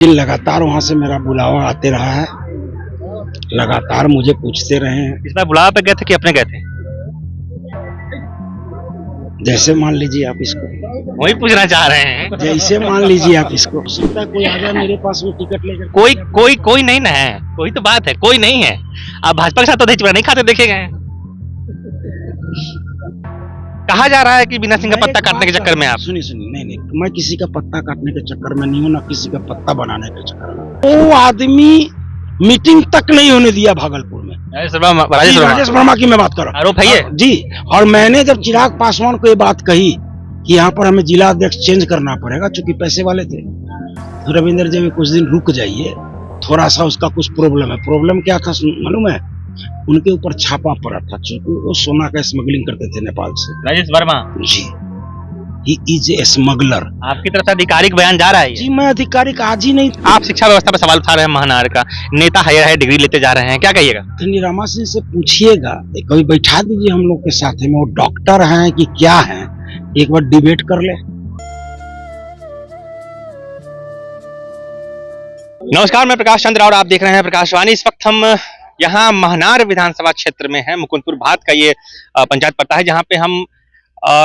लगातार वहाँ से मेरा बुलावा आते रहा है, लगातार मुझे पूछते रहे हैं। इस बार बुलावा पे गए थे कि अपने गए थे? जैसे मान लीजिए आप इसको, वही पूछना चाह रहे हैं। जैसे मान लीजिए आप इसको, सकता है कोई आ जाए मेरे पास में टिकट लेकर। कोई नहीं ना है, कोई तो बात है, कोई नहीं है। आप भाजपा के साथ तो दही चूड़ा नहीं खाते देखे गए हैं। कहा जा रहा है कि बिना सिंह का पत्ता काटने के चक्कर में आप। सुनिए, नहीं, मैं किसी का पत्ता काटने के चक्कर में नहीं हूँ, ना किसी का पत्ता बनाने के चक्कर में। वो आदमी मीटिंग तक नहीं होने दिया भागलपुर में। राजेश वर्मा की मैं बात कर रहा हूँ। आरोप है ये जी। और मैंने जब चिराग पासवान को ये बात कही कि यहाँ पर हमें जिला अध्यक्ष चेंज करना पड़ेगा, चूंकि पैसे वाले थे, तो रविंद्र जी भी कुछ दिन रुक जाइए, थोड़ा सा उसका कुछ प्रॉब्लम है। प्रॉब्लम क्या था मालूम है? उनके ऊपर छापा पड़ा था, चूंकि वो सोना का स्मगलिंग करते थे नेपाल से। राजेश वर्मा जी, ही इज ए स्मगलर। आपकी तरफ से आधिकारिक बयान जा रहा है? जी, मैं आधिकारिक आज ही नहीं। आप शिक्षा व्यवस्था पर सवाल उठा रहे हैं, महनार का नेता है डिग्री लेते जा रहे हैं, क्या कहिएगा? नीरामा सिंह से पूछिएगा, कभी बैठा दीजिए हम लोग के साथ में, वो डॉक्टर हैं कि क्या हैं, एक बार डिबेट कर ले। नमस्कार, मैं प्रकाश चंद्र और आप देख रहे हैं प्रकाशवाणी। इस वक्त हम यहाँ महनार विधानसभा क्षेत्र में है। मुकुंदपुर भात का ये पंचायत पड़ता है, जहाँ पे हम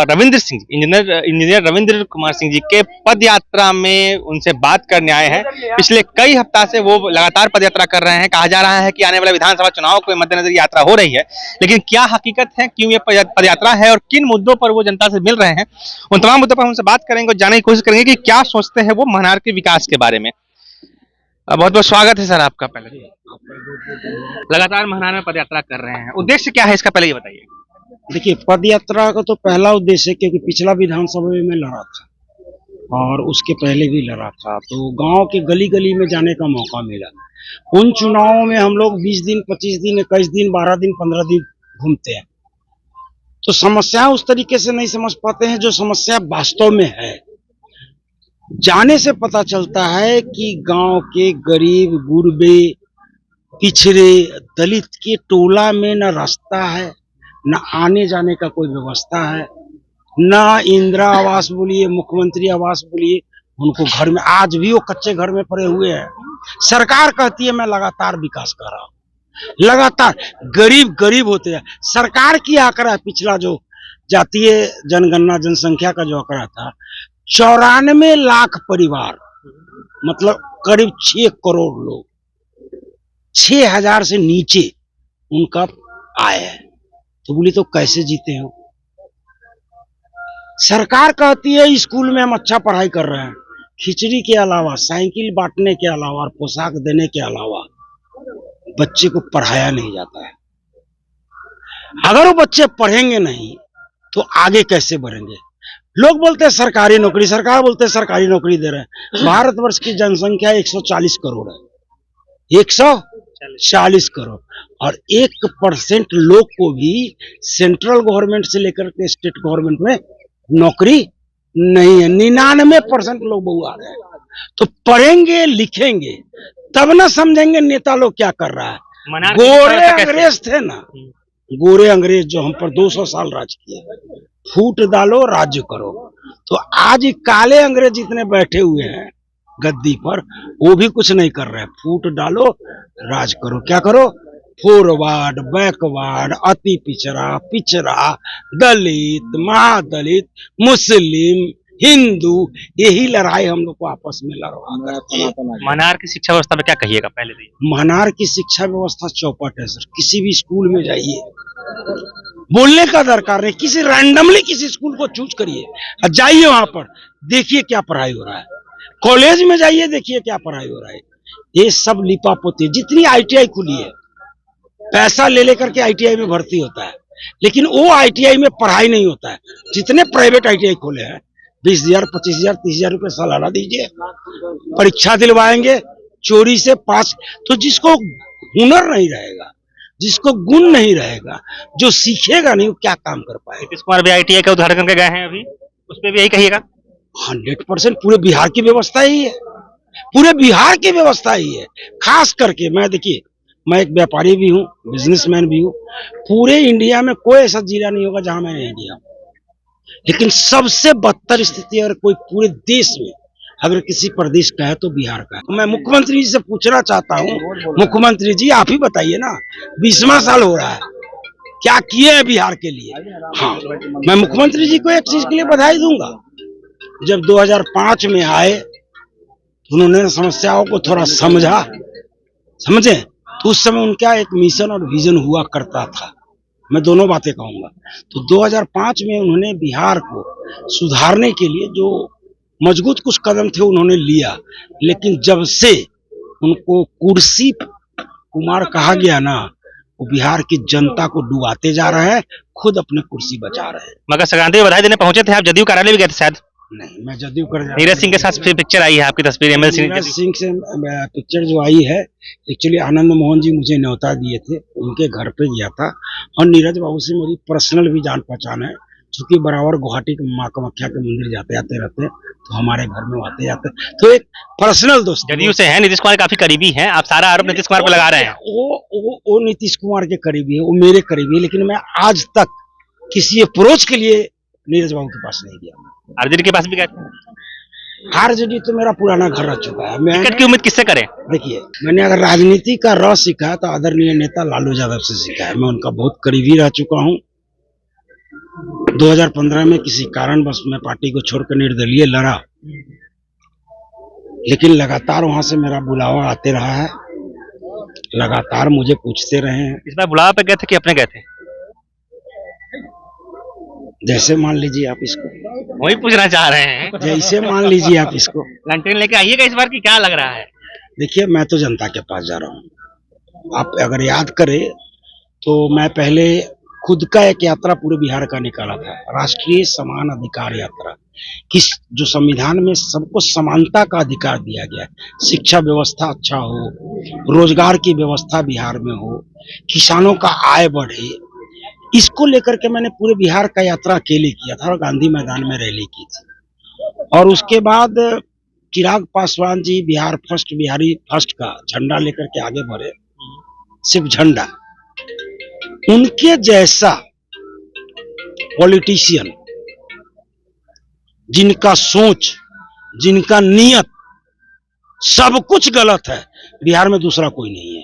रविंद्र सिंह, इंजीनियर रविंद्र कुमार सिंह जी के पद यात्रा में उनसे बात करने आए हैं। पिछले कई हफ्ता से वो लगातार पद यात्रा कर रहे हैं। कहा जा रहा है कि आने वाले विधानसभा चुनाव के मद्देनजर यात्रा हो रही है, लेकिन क्या हकीकत है, क्यों ये पद यात्रा है और किन मुद्दों पर वो जनता से मिल रहे हैं, उन तमाम मुद्दों पर उनसे बात करेंगे और जानने की कोशिश करेंगे कि क्या सोचते हैं वो महनार के विकास के बारे में। बहुत बहुत स्वागत है सर आपका। पहले लगातार महनार में पद यात्रा कर रहे हैं, उद्देश्य क्या है इसका पहले ये बताइए। देखिए, पद यात्रा का तो पहला उद्देश्य, क्योंकि पिछला विधानसभा में मैं लड़ा था और उसके पहले भी लड़ा था, तो गांव के गली गली में जाने का मौका मिला। उन चुनावों में हम लोग 20 दिन, 25 दिन, 21 दिन, 12 दिन, 15 दिन घूमते हैं, तो समस्या उस तरीके से नहीं समझ पाते हैं जो समस्या वास्तव में है। जाने से पता चलता है कि गांव के गरीब, गुरबे, पिछड़े, दलित के टोला में न रास्ता है, न आने जाने का कोई व्यवस्था है, न इंदिरा आवास बोलिए, मुख्यमंत्री आवास बोलिए, उनको घर में आज भी वो कच्चे घर में पड़े हुए हैं। सरकार कहती है मैं लगातार विकास कर रहा हूँ, लगातार गरीब गरीब होते हैं। सरकार की आंकड़ा है, पिछला जो जातीय जनगणना जनसंख्या का जो आंकड़ा था, 94 लाख परिवार, मतलब करीब 6 करोड़ लोग, 6000 से नीचे उनका आय है। तो बोली तो कैसे जीते हो? सरकार कहती है स्कूल में हम अच्छा पढ़ाई कर रहे हैं, खिचड़ी के अलावा, साइकिल बांटने के अलावा और पोशाक देने के अलावा बच्चे को पढ़ाया नहीं जाता है। अगर वो बच्चे पढ़ेंगे नहीं तो आगे कैसे बढ़ेंगे? लोग बोलते हैं सरकारी नौकरी, सरकार बोलते हैं सरकारी नौकरी दे रहे हैं। भारतवर्ष की जनसंख्या 140 करोड़ है, 140 करोड़, और 1% लोग को भी सेंट्रल गवर्नमेंट से लेकर के स्टेट गवर्नमेंट में नौकरी नहीं है। 99% लोग बहु आ रहे हैं। तो पढ़ेंगे लिखेंगे तब ना समझेंगे नेता लोग क्या कर रहा है। गोरे अंग्रेज थे ना, गोरे अंग्रेज जो हम पर 200 साल राज किए, फूट डालो राज्य करो। तो आज काले अंग्रेज जितने बैठे हुए हैं गद्दी पर, वो भी कुछ नहीं कर रहे हैं। फूट डालो राज करो, क्या करो? फॉरवर्ड, बैकवर्ड, अति पिछड़ा, पिछड़ा, दलित, महादलित, मुस्लिम, हिंदू, यही लड़ाई हम लोग को आपस में लड़वा करते हैं। महनार की शिक्षा व्यवस्था पे क्या कहिएगा पहले? महनार की शिक्षा व्यवस्था चौपट है सर। किसी भी स्कूल में जाइए, बोलने का दरकार नहीं, किसी रैंडमली किसी स्कूल को चूज करिए, जाइए वहां पर देखिए क्या पढ़ाई हो रहा है। कॉलेज में जाइए, देखिए क्या पढ़ाई हो रहा है। ये सब लिपापोती। जितनी ITI खुली है, पैसा ले लेकर के ITI में भर्ती होता है, लेकिन वो ITI में पढ़ाई नहीं होता है। जितने प्राइवेट ITI खोले हैं, 20,000, 25,000, 30,000 रुपये सालाना दीजिए, परीक्षा दिलवाएंगे, चोरी से पास। तो जिसको हुनर नहीं रहेगा, जिसको गुण नहीं रहेगा, जो सीखेगा नहीं, वो क्या काम कर पाएगा? नीतीश कुमार भी ITI का उदाहरण करके गए हैं, अभी उस पर भी यही कहिएगा। 100% पूरे बिहार की व्यवस्था ही है, पूरे बिहार की व्यवस्था ही है। खास करके मैं, देखिए, मैं एक व्यापारी भी हूँ, बिजनेसमैन भी हूँ। पूरे इंडिया में कोई ऐसा जिला नहीं होगा जहां मैं नहीं गया, लेकिन सबसे बदतर स्थिति अगर कोई पूरे देश में अगर किसी प्रदेश का है तो बिहार का है। तो मैं मुख्यमंत्री जी से पूछना चाहता हूँ, मुख्यमंत्री जी आप ही बताइए ना, 20वां साल हो रहा है, क्या किए हैं बिहार के लिए? हाँ, मैं मुख्यमंत्री जी को एक चीज के लिए बधाई दूंगा, जब 2005 में आए उन्होंने समस्याओं को थोड़ा समझे, तो उस समय उनका एक मिशन और विजन हुआ करता था। मैं दोनों बातें कहूंगा। तो 2005 में उन्होंने बिहार को सुधारने के लिए जो मजबूत कुछ कदम थे उन्होंने लिया, लेकिन जब से उनको कुर्सी कुमार कहा गया ना, वो बिहार की जनता को डुबाते जा रहे हैं, खुद अपनी कुर्सी बचा रहे हैं। मकर संक्रांति में बधाई देने पहुंचे थे आप, जदयू कार्यालय भी गए थे शायद? नहीं, मैं जदयू कर नीरज सिंह के साथ पिक्चर आई है आपकी तस्वीर, एमएल सिंह नीरज सिंह से पिक्चर जो आई है, एक्चुअली आनंद मोहन जी मुझे न्योता दिए थे, उनके घर पे गया था। और नीरज बाबू से मेरी पर्सनल भी जान पहचान है, क्योंकि बराबर गुवाहाटी के माँ कामाख्या के मंदिर जाते आते रहते हैं, तो हमारे घर में आते जाते, तो एक पर्सनल दोस्त। जदयू से है, नीतीश कुमार काफी करीबी हैं, आप सारा आरोप नीतीश कुमार पर लगा रहे हैं। वो नीतीश कुमार के करीबी है, वो मेरे करीबी है, लेकिन मैं आज तक किसी अप्रोच के लिए नीरज बाबू के पास नहीं गया। आरजेडी के पास भी गए? आरजेडी तो मेरा पुराना घर रह चुका है। मैं टिकट की उम्मीद किससे करें? देखिए, मैंने अगर राजनीति का रस सीखा है तो आदरणीय नेता लालू यादव से सीखा है। मैं उनका बहुत करीबी रह चुका हूँ। 2015 में किसी कारणवश मैं पार्टी को छोड़कर निर्दलीय लड़ा, लेकिन लगातार वहां से मेरा बुलावा आते रहा है, लगातार मुझे पूछते रहे हैं। इस बार बुलावा पे गए थे कि अपने गए थे? जैसे मान लीजिए आप इसको, वही पूछना चाह रहे हैं। जैसे मान लीजिए आप इसको। लंटेन लेके आइएगा इस बार की, क्या लग रहा है? देखिए, मैं तो जनता के पास जा रहा हूँ। आप अगर याद करें तो मैं पहले खुद का एक यात्रा पूरे बिहार का निकाला था, राष्ट्रीय समान अधिकार यात्रा, किस जो संविधान में सबको समानता का अधिकार दिया गया है, शिक्षा व्यवस्था अच्छा हो, रोजगार की व्यवस्था बिहार में हो, किसानों का आय बढ़े, इसको लेकर के मैंने पूरे बिहार का यात्रा अकेले किया था और गांधी मैदान में रैली की थी। और उसके बाद चिराग पासवान जी बिहार फर्स्ट, बिहारी फर्स्ट का झंडा लेकर के आगे बढ़े, सिर्फ झंडा। उनके जैसा पॉलिटिशियन, जिनका सोच, जिनका नियत सब कुछ गलत है, बिहार में दूसरा कोई नहीं है।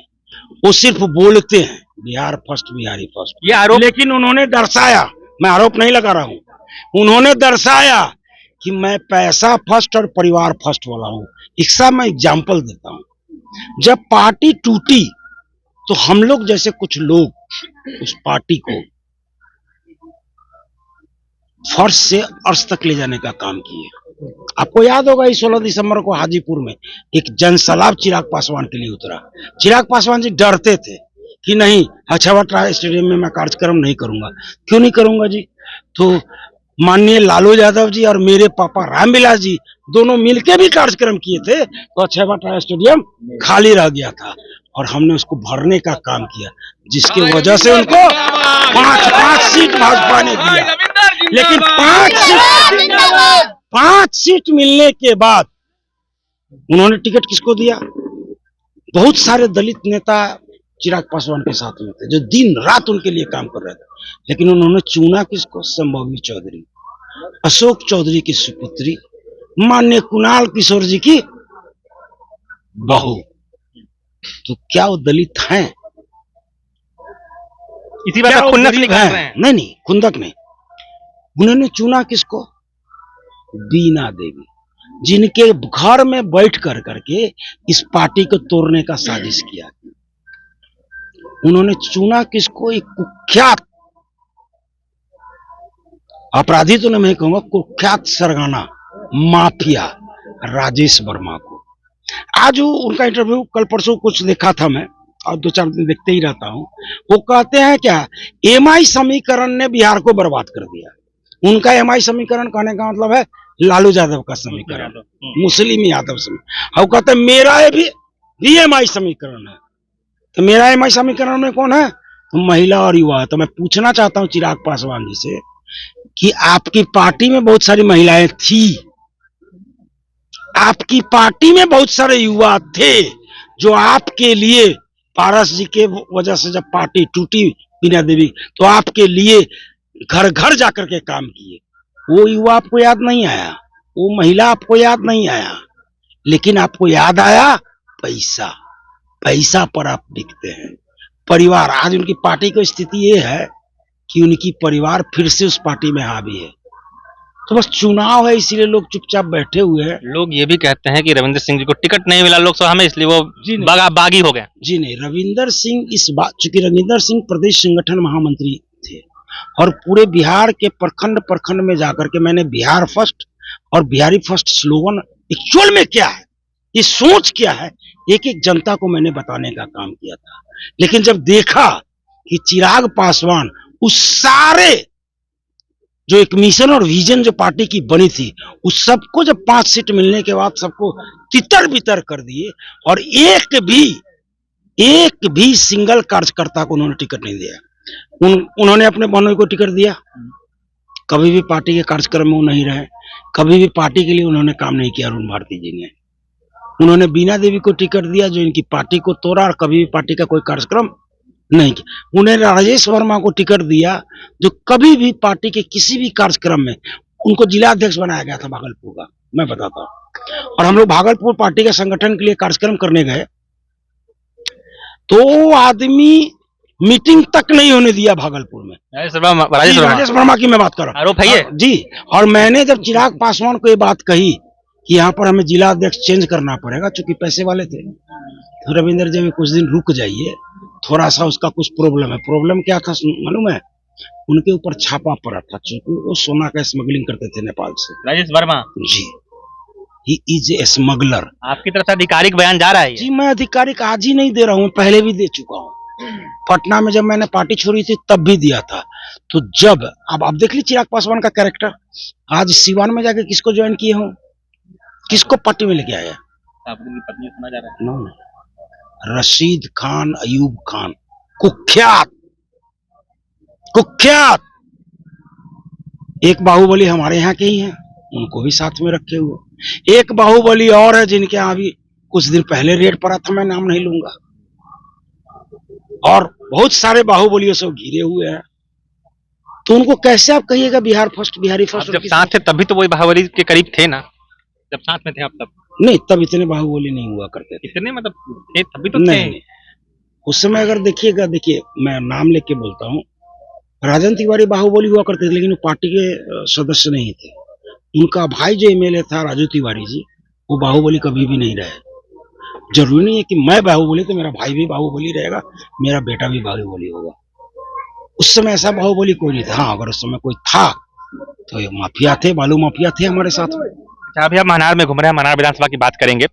वो सिर्फ बोलते हैं बिहार फर्स्ट, बिहारी फर्स्ट, ये आरोप, लेकिन उन्होंने दर्शाया, मैं आरोप नहीं लगा रहा हूं, उन्होंने दर्शाया कि मैं पैसा फर्स्ट और परिवार फर्स्ट वाला हूं। इसका मैं एग्जाम्पल देता हूं। जब पार्टी टूटी तो हम लोग जैसे कुछ लोग उस पार्टी को फर्श से अर्श तक ले जाने का काम किए। आपको याद होगा, इस 16 दिसंबर को हाजीपुर में एक जनसैलाब चिराग पासवान के लिए उतरा। चिराग पासवान जी डरते थे कि नहीं, अक्षयवट राय स्टेडियम में मैं कार्यक्रम नहीं करूंगा। क्यों नहीं करूंगा जी? तो माननीय लालू यादव जी और मेरे पापा रामविलास जी दोनों मिलकर भी कार्यक्रम किए थे, तो अक्षयवट राय स्टेडियम खाली रह गया था और हमने उसको भरने का काम किया, जिसकी वजह से उनको पांच सीट भाजपा ने दिया। लेकिन पांच सीट मिलने के बाद उन्होंने टिकट किसको दिया? बहुत सारे दलित नेता चिराग पासवान के साथ में थे जो दिन रात उनके लिए काम कर रहे थे, लेकिन उन्होंने चुना किसको? संभवी चौधरी, अशोक चौधरी की सुपुत्री, माननीय कुणाल किशोर जी की बहू। तो क्या वो दलित हैं? इसी बात पर खुन्नस निकाल रहे हैं? नहीं, खुंदक नहीं। उन्होंने चुना किसको? बीना देवी, जिनके घर में बैठ कर करके इस पार्टी को तोड़ने का साजिश किया। उन्होंने चुना किसको? एक कुख्यात अपराधी तो नहीं कहूंगा, कुख्यात सरगना माफिया राजेश वर्मा को। आज उनका इंटरव्यू कल परसों कुछ देखा था मैं, और 2-4 दिन देखते ही रहता हूं। वो कहते हैं क्या, एमआई समीकरण ने बिहार को बर्बाद कर दिया। उनका एमआई समीकरण कहने का मतलब है लालू यादव का समीकरण, मुस्लिम यादव समीकरण। और कहते मेरा भी एमआई समीकरण है। तो मेरा एमआई समीकरण में कौन है? तो महिला और युवा। तो मैं पूछना चाहता हूं चिराग पासवान जी से कि आपकी पार्टी में बहुत सारी महिलाएं थी, आपकी पार्टी में बहुत सारे युवा थे जो आपके लिए, पारस जी के वजह से जब पार्टी टूटी बीना देवी, तो आपके लिए घर घर जाकर के काम किए। वो युवा आपको याद नहीं आया, वो महिला आपको याद नहीं आया। लेकिन आपको याद आया पैसा, पैसा पर आप बिकते हैं। परिवार, आज उनकी पार्टी की स्थिति ये है कि उनकी परिवार फिर से उस पार्टी में हावी है। तो बस चुनाव है, इसीलिए लोग चुपचाप बैठे हुए हैं। लोग ये भी कहते हैं कि रविंद्र सिंह जी को टिकट नहीं मिला लोकसभा में, इसलिए वो जी नहीं। बागी हो गए। जी नहीं, रविंदर सिंह इस बात, चूंकि रविंदर सिंह प्रदेश संगठन महामंत्री थे और पूरे बिहार के प्रखंड प्रखंड में जाकर के मैंने बिहार फर्स्ट और बिहारी फर्स्ट स्लोगन एक्चुअल में क्या है, ये सोच क्या है, एक एक जनता को मैंने बताने का काम किया था। लेकिन जब देखा कि चिराग पासवान उस सारे जो एक मिशन और विजन जो पार्टी की बनी थी, उस सबको जब 5 सीट मिलने के बाद सबको तितर बितर कर दिए और एक भी सिंगल कार्यकर्ता को उन्होंने टिकट नहीं दिया। उन्होंने अपने बहनों को टिकट दिया, कभी भी पार्टी के कार्यक्रम में वो नहीं रहे, कभी भी पार्टी के लिए उन्होंने काम नहीं किया। अरुण भारती जी ने, उन्होंने बीना देवी को टिकट दिया जो इनकी पार्टी को तोड़ा और कभी भी पार्टी का कोई कार्यक्रम नहीं किया। उन्हें राजेश वर्मा को टिकट दिया जो कभी भी पार्टी के किसी भी कार्यक्रम में, उनको जिलाध्यक्ष बनाया गया था भागलपुर का, मैं बताता हूँ। और हम लोग भागलपुर पार्टी के संगठन के लिए कार्यक्रम करने गए तो आदमी मीटिंग तक नहीं होने दिया भागलपुर में। राजेश वर्मा की मैं बात कर रहा हूँ, आरोप है ये जी। और मैंने जब चिराग पासवान को ये बात कही कि यहाँ पर हमें जिला अध्यक्ष चेंज करना पड़ेगा, चूंकि पैसे वाले थे, तो रविंदर जी भी कुछ दिन रुक जाइए, थोड़ा सा उसका कुछ प्रॉब्लम है। प्रॉब्लम क्या था मालूम है? उनके ऊपर छापा पड़ा था, चूंकि वो सोना का स्मगलिंग करते थे नेपाल से। राजेश वर्मा जी, ही इज ए स्मगलर। आपकी तरफ से आधिकारिक बयान जा रहा है? जी, मैं आधिकारिक आज ही नहीं दे रहा हूँ, पहले भी दे चुका हूँ। पटना में जब मैंने पार्टी छोड़ी थी तब भी दिया था। तो जब अब देख ली चिराग पासवान का कैरेक्टर, आज सिवान में जाके किसको ज्वाइन किए हो, किसको पार्टी में लेके आया? आपकी पत्नी सुना जा रहा है। नो, रशीद खान, अयूब खान, कुख्यात कुख्यात एक बाहुबली हमारे यहाँ के ही हैं, उनको भी साथ में रखे हुए। एक बाहुबली और है जिनके यहाँ भी कुछ दिन पहले रेड पड़ा था, मैं नाम नहीं लूंगा। और बहुत सारे बाहुबलियों से घिरे हुए हैं। तो उनको कैसे आप कहिएगा बिहार फर्स्ट, बिहारी फर्स्ट? जब साथ थे तभी तो वही बाहुबली के करीब थे ना, जब साथ में थे आप तब? नहीं, तब इतने बाहुबली नहीं हुआ करते थे। इतने मतलब थे तभी तो थे। नहीं, उस समय अगर देखिएगा, देखिए मैं नाम लेके बोलता हूँ, राजन तिवारी बाहुबली हुआ करते थे, लेकिन वो पार्टी के सदस्य नहीं थे। उनका भाई जो एमएलए था राजू तिवारी जी, वो बाहुबली कभी भी नहीं रहे। जरूरी नहीं है कि मैं बाहुबली तो मेरा भाई भी बाहुबली रहेगा, मेरा बेटा भी बाहुबली होगा। उस समय ऐसा बाहुबली कोई नहीं था। हाँ, अगर उस समय कोई था तो ये माफिया थे, बालू माफिया थे हमारे साथ में। अच्छा, अभी आप महानार में घूम रहे हैं, महानार विधानसभा की बात करेंगे।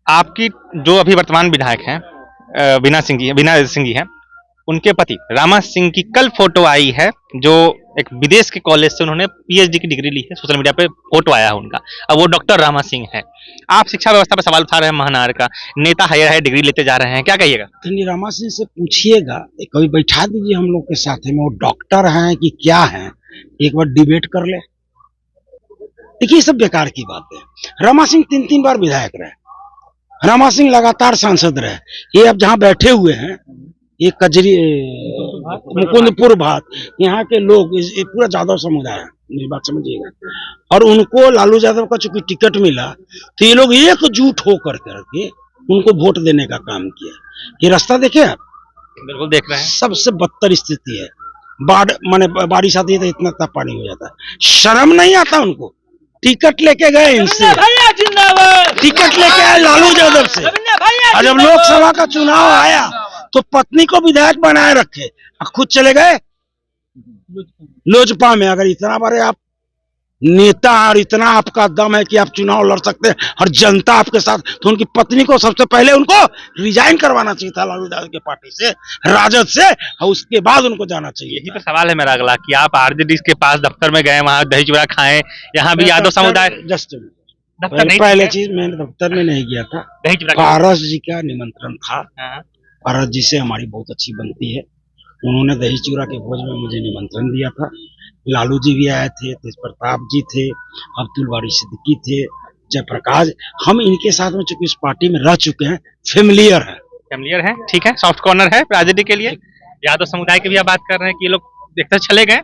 आपकी जो अभी वर्तमान विधायक हैं बीना सिंह जी हैं, उनके पति रामा सिंह की कल फोटो आई है, जो एक विदेश के कॉलेज से उन्होंने पीएचडी की डिग्री ली है। सोशल मीडिया पे फोटो आया है उनका, अब वो डॉक्टर रामा सिंह है। आप शिक्षा व्यवस्था पर सवाल उठा रहे हैं, महानार का नेता हायर है, डिग्री लेते जा रहे हैं, क्या कहिएगा? रामा सिंह से पूछिएगा, कभी बैठा दीजिए हम लोग के साथ में, वो डॉक्टर हैं कि क्या हैं, एक बार डिबेट कर ले। देखिए, सब बेकार की बात है। रामा सिंह 3 बार विधायक रहे, रामा सिंह लगातार सांसद रहे। ये अब जहां बैठे हुए हैं, ये कजरी मुकुंदपुर भात, यहाँ के लोग, ये पूरा यादव समुदाय है, मेरी बात समझिएगा। और उनको लालू यादव का चूंकि टिकट मिला, तो ये लोग एकजुट होकर करके उनको वोट देने का काम किया। ये रास्ता देखे आप? बिल्कुल देख रहे हैं। सबसे बदतर स्थिति है। माने बारिश आती है तो इतना तब पानी हो जाता है। शर्म नहीं आता उनको? टिकट लेके गए इनसे, टिकट लेके आए लालू यादव से, और जब लोकसभा का चुनाव आया तो पत्नी को विधायक बनाए रखे, खुद चले गए लोजपा में। अगर इतना बड़े आप नेता और इतना आपका दम है कि आप चुनाव लड़ सकते हैं और जनता आपके साथ, तो उनकी पत्नी को सबसे पहले उनको रिजाइन करवाना चाहिए था लालू यादव की पार्टी से, राजद से, और उसके बाद उनको जाना चाहिए। यही तो सवाल है मेरा अगला कि आप आरजेडी के पास दफ्तर में गए, वहां दही चूड़ा खाएं, यहाँ भी यादव समुदाय जस्ट दफ्तर नहीं, पहले चीज मैंने दफ्तर में नहीं गया था, दही चूड़ा पारस जी का निमंत्रण था। पारस जी से हमारी बहुत अच्छी बनती है, उन्होंने दही चूड़ा के भोज में मुझे निमंत्रण दिया था। लालू जी भी आए थे, तेज प्रताप जी थे, अब्दुल बारी सिद्दीकी थे, जयप्रकाश। हम इनके साथ में चूंकि इस पार्टी में रह चुके हैं, फेमिलियर है। ठीक है, सॉफ्ट कॉर्नर है आरजेडी के लिए। यादव समुदाय की भी आप बात कर रहे हैं कि ये लोग देखते चले गए,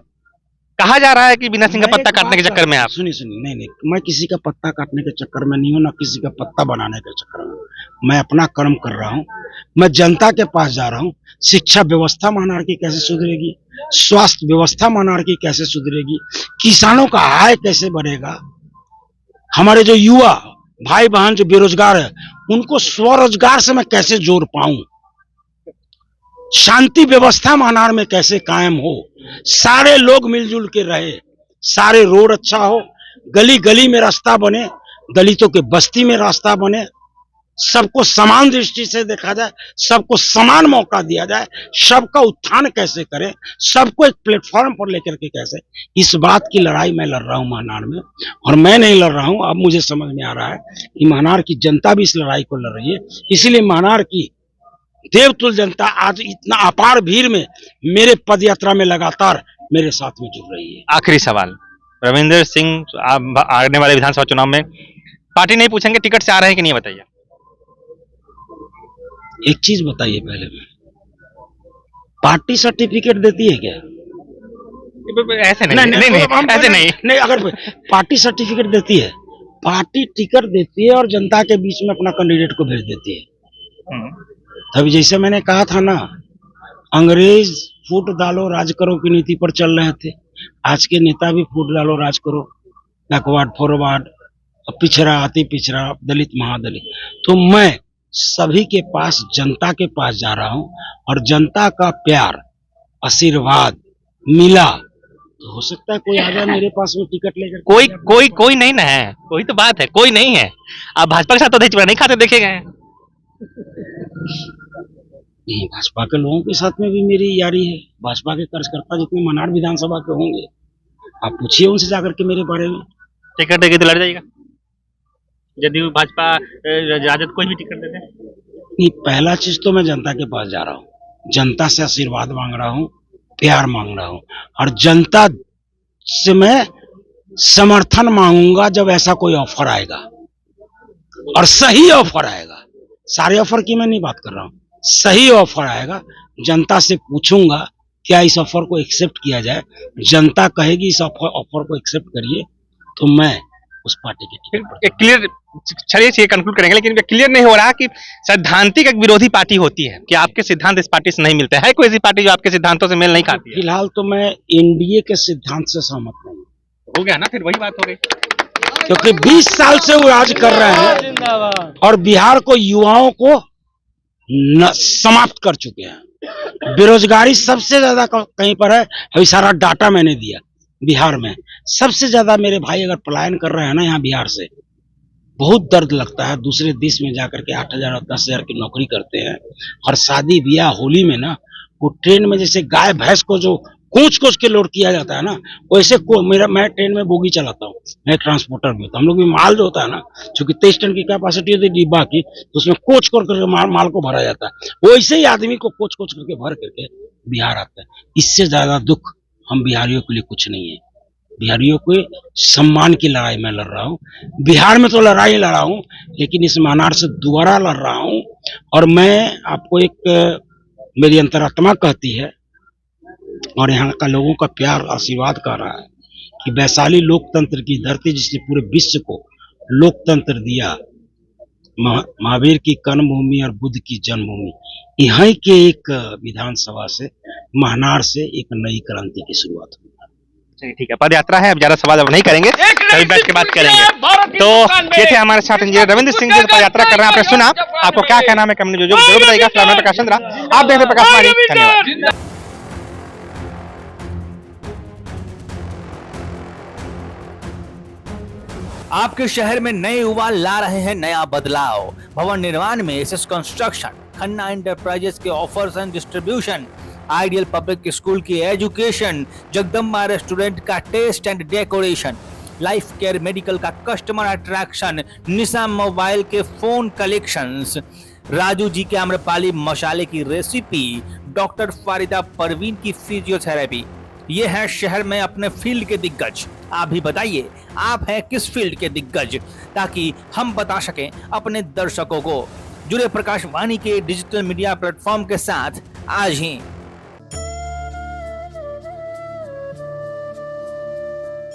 कहा जा रहा है कि बीना सिंह का मैं पत्ता एक काटने के बात चक्कर में आप। सुनिए सुनिए, नहीं नहीं, मैं किसी का पत्ता काटने के चक्कर में नहीं हूँ, ना किसी का पत्ता बनाने के चक्कर में। मैं अपना कर्म कर रहा हूँ, मैं जनता के पास जा रहा हूँ। शिक्षा व्यवस्था महानार की कैसे सुधरेगी, स्वास्थ्य व्यवस्था महानार की कैसे सुधरेगी, किसानों का आय कैसे बढ़ेगा, हमारे जो युवा भाई बहन जो बेरोजगार है उनको स्वरोजगार से मैं कैसे जोड़ पाऊं, शांति व्यवस्था महानार में कैसे कायम हो, सारे लोग मिलजुल के रहे, सारे रोड अच्छा हो, गली गली में रास्ता बने, दलितों के बस्ती में रास्ता बने, सबको समान दृष्टि से देखा जाए, सबको समान मौका दिया जाए, सबका उत्थान कैसे करें, सबको एक प्लेटफॉर्म पर लेकर के कैसे, इस बात की लड़ाई मैं लड़ रहा हूं महानार में। और मैं नहीं लड़ रहा हूं, अब मुझे समझ में आ रहा है कि महानार की जनता भी इस लड़ाई को लड़ रही है। इसीलिए महानार की देवतुल जनता आज इतना अपार भीड़ में मेरे पद यात्रा में लगातार मेरे साथ में जुड़ रही है। आखिरी सवाल, रविंद्र सिंह आप आने वाले विधानसभा चुनाव में पार्टी नहीं पूछेंगे, टिकट से आ रहे हैं कि नहीं, बताइए। एक चीज बताइए पहले, में पार्टी सर्टिफिकेट देती है क्या? ऐसे नहीं, नहीं, नहीं, ऐसे नहीं, नहीं, अगर पार्टी सर्टिफिकेट देती है, पार्टी टिकट देती है और जनता के बीच में अपना कैंडिडेट को भेज देती है। तभी जैसे मैंने कहा था ना, अंग्रेज फूट डालो राज करो की नीति पर चल रहे थे, आज के नेता भी फूट डालो राज करो, बैकवर्ड फॉरवर्ड, पिछड़ा अति पिछड़ा, दलित महादलित। तो मैं सभी के पास, जनता के पास जा रहा हूं और जनता का प्यार आशीर्वाद मिला तो हो सकता है कोई आ जाए मेरे पास में टिकट लेकर। कोई नहीं ना है, कोई तो बात है, कोई नहीं है। आप भाजपा के साथ तो दही चूड़ा नहीं खाते देखे गए हैं। नहीं, भाजपा के लोगों के साथ में भी मेरी यारी है, भाजपा के कार्यकर्ता जितने मनार विधानसभा के होंगे आप पूछिए उनसे जाकर के मेरे बारे में। टिकट देगी तो लड़ जाएगा, जदयू भाजपा राजद कोई भी टिकट दे दे। नहीं, पहला चीज तो मैं जनता के पास जा रहा हूँ, जनता से आशीर्वाद मांग रहा हूँ, प्यार मांग रहा हूँ और जनता से मैं समर्थन मांगूंगा जब ऐसा कोई ऑफर आएगा और सही ऑफर आएगा। सारे ऑफर की मैं नहीं बात कर रहा हूँ, सही ऑफर आएगा, जनता से पूछूंगा क्या इस ऑफर को एक्सेप्ट किया जाए, जनता कहेगी इस ऑफर को एक्सेप्ट करिए तो मैं उस पार्टी के एक क्लियर, चलिए कंक्लूड करेंगे, लेकिन क्लियर नहीं हो रहा कि सैद्धांतिक एक विरोधी पार्टी होती है कि आपके सिद्धांत इस पार्टी से नहीं मिलते हैं। कोई ऐसी पार्टी जो आपके सिद्धांतों से मेल नहीं खाती है? फिलहाल तो मैं एनडीए के सिद्धांत से सहमत नहीं। हो गया ना, फिर वही बात हो गई, क्योंकि 20 साल से वो राज कर रहे हैं और बिहार को युवाओं को समाप्त कर चुके हैं। बेरोजगारी सबसे ज्यादा कहीं पर है, अभी सारा डाटा मैंने दिया, बिहार में सबसे ज्यादा मेरे भाई अगर पलायन कर रहे हैं ना यहाँ बिहार से, बहुत दर्द लगता है। दूसरे देश में जाकर के 8,000 और 10,000 की नौकरी करते हैं और शादी ब्याह होली में ना वो ट्रेन में जैसे गाय भैंस को जो कोच कोच के लोड किया जाता है ना, वैसे मैं ट्रेन में बोगी चलाता हूँ, मैं ट्रांसपोर्टर भी होता हूँ। हम लोग भी माल जो होता है ना, चूंकि 23 टन की कैपेसिटी होती है डिब्बा की, तो उसमें कोच करके माल को भरा जाता है। वैसे ही आदमी को कोच कोच करके भर करके बिहार आता है। इससे ज्यादा दुख हम बिहारियों के लिए कुछ नहीं है। बिहारियों के सम्मान की लड़ाई मैं लड़ रहा हूँ, बिहार में तो लड़ाई लड़ा हूँ, लेकिन इस महानार से दोबारा लड़ रहा हूँ। और मैं आपको एक, मेरी अंतरात्मा कहती है और यहाँ का लोगों का प्यार आशीर्वाद कर रहा है कि वैशाली लोकतंत्र की धरती, जिसने पूरे विश्व को लोकतंत्र दिया, महावीर की कर्मभूमि और बुद्ध की जन्मभूमि, यहीं के एक विधानसभा से, महानार से एक नई क्रांति की शुरुआत हुई। ठीक है, पद यात्रा है, अब ज्यादा सवाल अब नहीं करेंगे, कभी बैठ के बात करेंगे। तो ये थे हमारे साथ इंजीनियर रविंद्र सिंह जो पद यात्रा कर रहे हैं। आपने सुना, आपको क्या कहना है कमेंट में जो जरूर बताइएगा। फिलहाल प्रकाश चंद्रा, आप देख रहे हैं प्रकाशवाणी, धन्यवाद। आपके शहर में नए युवा ला रहे हैं नया बदलाव। भवन निर्माण में एसएस कंस्ट्रक्शन, खन्ना एंटरप्राइजेस के offers and distribution, ideal public school की एजुकेशन, जगदम्बा रेस्टोरेंट का taste and decoration, life care medical का कस्टमर अट्रैक्शन, निशा मोबाइल के फोन कलेक्शंस, राजू जी के आम्रपाली मसाले की रेसिपी, डॉक्टर फारिदा परवीन की फिजियोथेरेपी। ये है शहर में अपने फील्ड के दिग्गज। आप भी बताइए, आप हैं किस फील्ड के दिग्गज, ताकि हम बता सकें अपने दर्शकों को। जुड़े प्रकाशवाणी के डिजिटल मीडिया प्लेटफॉर्म के साथ आज ही।